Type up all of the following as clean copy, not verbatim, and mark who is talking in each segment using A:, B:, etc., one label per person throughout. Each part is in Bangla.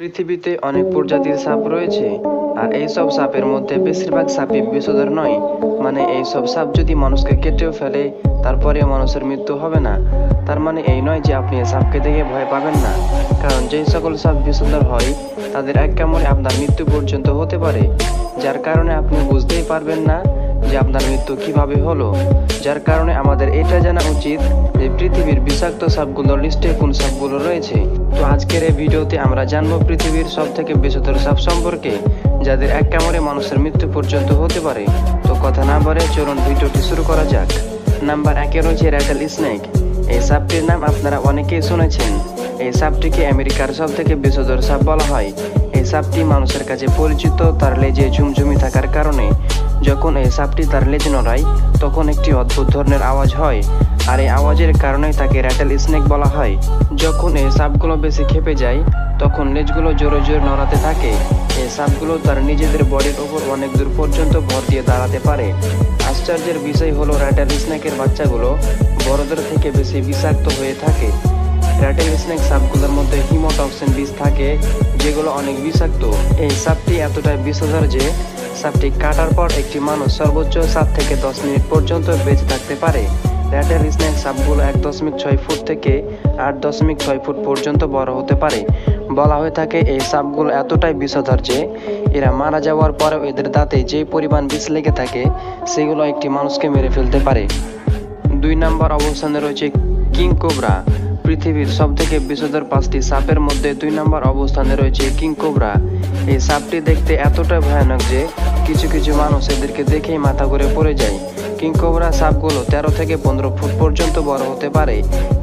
A: পৃথিবীতে অনেক প্রজাতির সাপ রয়েছে, আর এইসব সাপের মধ্যে বেশিরভাগ সাপই বিষধর নয়। মানে এইসব সাপ যদি মানুষকে কেটেও ফেলে তারপরে মানুষের মৃত্যু হবে না। তার মানে এই নয় যে আপনি এই সাপকে দেখে ভয় পাবেন না, কারণ যেই সকল সাপ বিষধর হয় তাদের এক কামড়ে আপনার মৃত্যু পর্যন্ত হতে পারে, যার কারণে আপনি বুঝতেই পারবেন না যে আপনার মৃত্যু কিভাবে হলো। যার কারণে আমাদের এটা জানা উচিত যে পৃথিবীর বিষাক্ত সাপগুলোর লিস্টে কোন সাপগুলো রয়েছে। তো আজকের এই ভিডিওতে আমরা জানবো পৃথিবীর সব থেকে বিষধর সাপ সম্পর্কে, যাদের এক কামড়ে মানুষের মৃত্যু পর্যন্ত হতে পারে। তো কথা না বলে চলুন ভিডিওটি শুরু করা যাক। নাম্বার 1-এ রয়েছে র্যাটল স্নেক। এই সাপটির নাম আপনারা অনেকেই শুনেছেন। এই সাপটিকে আমেরিকার সব থেকে বিষধর সাপ বলা হয়। এই সাপটি মানুষের কাছে পরিচিত তার লেজে ঝুমঝুমি থাকার কারণে। যখন এই সাপটি তার লেজ নড়ায় তখন একটি অদ্ভুত ধরনের আওয়াজ হয়, আর এই আওয়াজের কারণেই তাকে র্যাটল স্নেক বলা হয়। যখন এই সাপগুলো বেশি ক্ষেপে যায় তখন লেজগুলো জোরে জোরে নড়াতে থাকে। এই সাপগুলো তার নিজেদের বডির ওপর অনেক দূর পর্যন্ত ভর দিয়ে দাঁড়াতে পারে। আশ্চর্যের বিষয় হলো র্যাটল স্নেকের বাচ্চাগুলো বড়দের থেকে বেশি বিষাক্ত হয়ে থাকে। র্যাটল স্নেক সাপগুলোর মধ্যে হিমোটক্সিন বিষ থাকে, যেগুলো অনেক বিষাক্ত। এই সাপটি এতটাই বিষধর যে সাপটি কাটার পর একটি মানুষ সর্বোচ্চ 7 থেকে 10 মিনিট পর্যন্ত বেঁচে থাকতে পারে। র্যাটল স্নেক সাপগুলো 1.6 ফুট থেকে 8.6 ফুট পর্যন্ত বড় হতে পারে। বলা হয়ে থাকে এই সাপগুলো এতটাই বিষধর যে এরা মারা যাওয়ার পরেও এদের দাঁতে যে পরিমাণ বিষ লেগে থাকে সেগুলো একটি মানুষকে মেরে ফেলতে পারে। 2 নম্বর অবস্থানে রয়েছে কিং কোবরা। পৃথিবীর সব থেকে বিষধর 5টি সাপের মধ্যে 2 নম্বর অবস্থানে রয়েছে কিং কোবরা। এই সাপটি দেখতে এতটাই ভয়ানক যে কিছু কিছু মানুষ এদেরকে দেখেই মাথা ঘুরে পড়ে যায়। কিং কোবরা সাপগুলো 13 থেকে 15 ফুট পর্যন্ত বড় হতে পারে।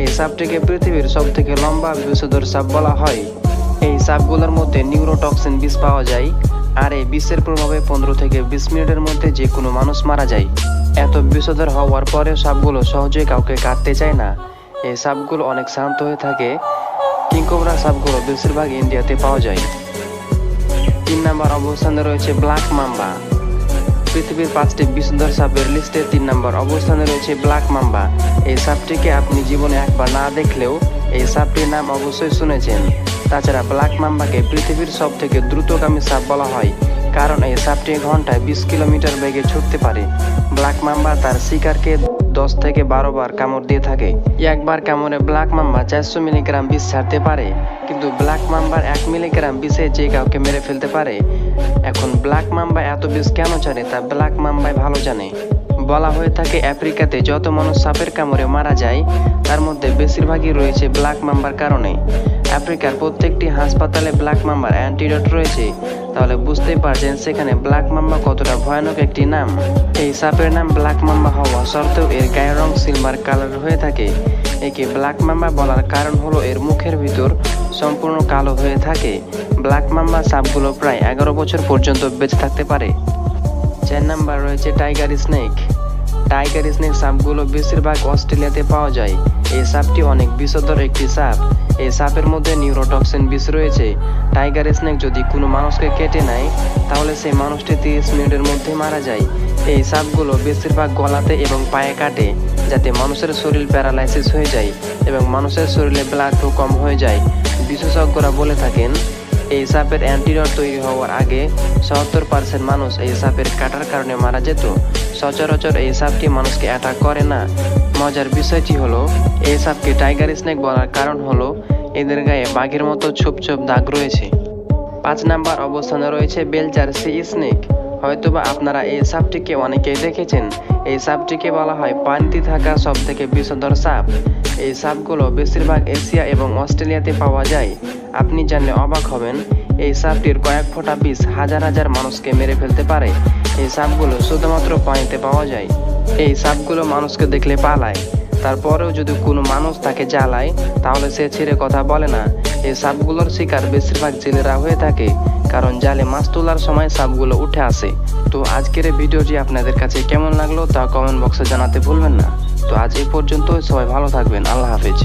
A: এই সাপটিকে পৃথিবীর সব থেকে লম্বা বিষধর সাপ বলা হয়। এই সাপগুলোর মধ্যে নিউরোটক্সিন বিষ পাওয়া যায়, আর এই বিষের প্রভাবে 15 থেকে 20 মিনিটের মধ্যে যে কোনো মানুষ মারা যায়। এত বিষধর হওয়ার পরে সাপগুলো সহজেই কাউকে কাটতে চায় না। এই সাপগুলো অনেক শান্ত হয়ে থাকে। কিং কোবরা সাপগুলো বেশিরভাগ ইন্ডিয়াতে পাওয়া যায়। 3 নম্বর অবস্থানে রয়েছে ব্ল্যাক মাম্বা। পৃথিবীর 5টি বিষধর সাপের লিস্টে 3 নম্বর অবস্থানে রয়েছে ব্ল্যাক মাম্বা। এই সাপটিকে আপনি জীবনে একবার না দেখলেও এই সাপটির নাম অবশ্যই শুনেছেন। তাছাড়া ব্ল্যাক মাম্বাকে পৃথিবীর সব থেকে দ্রুতগামী সাপ বলা হয়, কারণ এই সাপটি ঘন্টায় 20 কিলোমিটার বেগে ছুটতে পারে। ব্ল্যাক মাম্বা তার শিকারকে 10 থেকে 12 বার কামড় দিয়ে থাকে। একবার কামড়ে ব্ল্যাক মাম্বা 400 মিলিগ্রাম বিষ ছাড়তে পারে, কিন্তু ব্ল্যাক মাম্বার 1 মিলিগ্রাম বিষে যে কাউকে মেরে ফেলতে পারে। এখন ব্ল্যাক মাম্বা এত বিষ কেন ছাড়ে তা ব্ল্যাক মাম্বাই ভালো জানে। বলা হয়ে থাকে আফ্রিকাতে যত মানুষ সাপের কামড়ে মারা যায় তার মধ্যে বেশিরভাগই রয়েছে ব্ল্যাক মাম্বার কারণে। আফ্রিকার প্রত্যেকটি হাসপাতালে ব্ল্যাক মাম্বার অ্যান্টিডোট রয়েছে। তাহলে বুঝতেই পারছেন সেখানে ব্ল্যাক মাম্বা কতটা ভয়ানক একটি নাম। এই সাপের নাম ব্ল্যাক মাম্বা হওয়া সত্ত্বেও এর গায়ের রং সিলভার কালার হয়ে থাকে। একে ব্ল্যাক মাম্বা বলার কারণ হলো এর মুখের ভিতর সম্পূর্ণ কালো হয়ে থাকে। ব্ল্যাক মাম্বা সাপগুলো প্রায় 11 বছর পর্যন্ত বেঁচে থাকতে পারে। 4 নম্বর রয়েছে টাইগার স্নেক। টাইগার স্নেক সাপগুলো বেশিরভাগ অস্ট্রেলিয়াতে পাওয়া যায়। এই সাপটি অনেক বিষধর একটি সাপ। এই সাপের মধ্যে নিউরোটক্সিন বিষ রয়েছে। টাইগার স্নেক যদি কোনো মানুষকে কেটে নেয় তাহলে সেই মানুষটি 30 মিনিটের মধ্যে মারা যায়। এই সাপগুলো বেশিরভাগ গলাতে এবং পায়ে কাটে, যাতে মানুষের শরীর প্যারালাইসিস হয়ে যায় এবং মানুষের শরীরে ব্লাড ফ্লো কম হয়ে যায়। বিশেষজ্ঞরা বলে থাকেন এই সাপের অ্যান্টিডোট তৈরি হওয়ার আগে 70% মানুষ এই সাপের কাটার কারণে মারা যেত। সচরাচর এই সাপটি মানুষকে অ্যাটাক করে না। মজার বিষয়টি হলো এই সাপকে টাইগার স্নেক বলার কারণ হলো এদের গায়ে বাঘের মতো ছোপ ছোপ দাগ রয়েছে। 5 নম্বর অবস্থানে রয়েছে বেলচার সি স্নেক। হয়তোবা আপনারা এই সাপটিকে অনেকেই দেখেছেন। এই সাপটিকে বলা হয় পানিতে থাকা সব থেকে বিষধর সাপ। এই সাপগুলো বেশিরভাগ এশিয়া এবং অস্ট্রেলিয়াতে পাওয়া যায়। আপনি জানলে অবাক হবেন এই সাপটির কয়েক ফোঁটা বিষ হাজার হাজার মানুষকে মেরে ফেলতে পারে। এই সাপগুলো শুধুমাত্র পানিতে পাওয়া যায়। এই সাপগুলো মানুষকে দেখলে পালায়, তারপরেও যদি কোনো মানুষ তাকে জ্বালায় তাহলে সে ছেড়ে কথা বলে না। এই সাপগুলোর শিকার বেশিরভাগ জেলেরা হয়ে থাকে, কারণ জালে মাছ তোলার সময় সাপগুলো উঠে আসে। তো আজকের এই ভিডিওটি আপনাদের কাছে কেমন লাগলো তা কমেন্ট বক্সে জানাতে ভুলবেন না। তো আজ এই পর্যন্ত, সবাই ভালো থাকবেন। আল্লাহ হাফেজ।